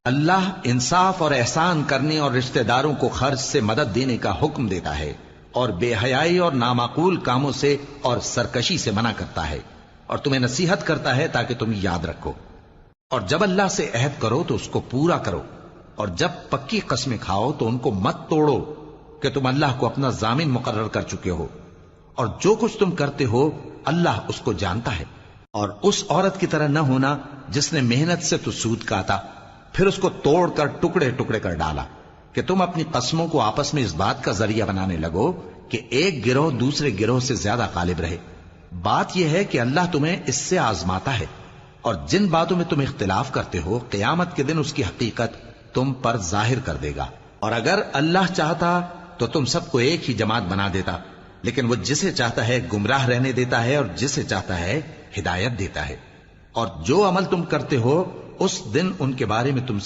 اللہ انصاف اور احسان کرنے اور رشتہ داروں کو خرچ سے مدد دینے کا حکم دیتا ہے، اور بے حیائی اور نامعقول کاموں سے اور سرکشی سے منع کرتا ہے، اور تمہیں نصیحت کرتا ہے تاکہ تم یاد رکھو۔ اور جب اللہ سے عہد کرو تو اس کو پورا کرو، اور جب پکی قسمیں کھاؤ تو ان کو مت توڑو کہ تم اللہ کو اپنا ضامن مقرر کر چکے ہو، اور جو کچھ تم کرتے ہو اللہ اس کو جانتا ہے۔ اور اس عورت کی طرح نہ ہونا جس نے محنت سے تو سود کاتا پھر اس کو توڑ کر ٹکڑے ٹکڑے کر ڈالا، کہ تم اپنی قسموں کو آپس میں اس بات کا ذریعہ بنانے لگو کہ ایک گروہ دوسرے گروہ سے زیادہ غالب رہے۔ بات یہ ہے کہ اللہ تمہیں اس سے آزماتا ہے، اور جن باتوں میں تم اختلاف کرتے ہو قیامت کے دن اس کی حقیقت تم پر ظاہر کر دے گا۔ اور اگر اللہ چاہتا تو تم سب کو ایک ہی جماعت بنا دیتا، لیکن وہ جسے چاہتا ہے گمراہ رہنے دیتا ہے اور جسے چاہتا ہے ہدایت دیتا ہے۔ اور جو عمل تم کرتے ہو اس دن ان کے بارے میں تم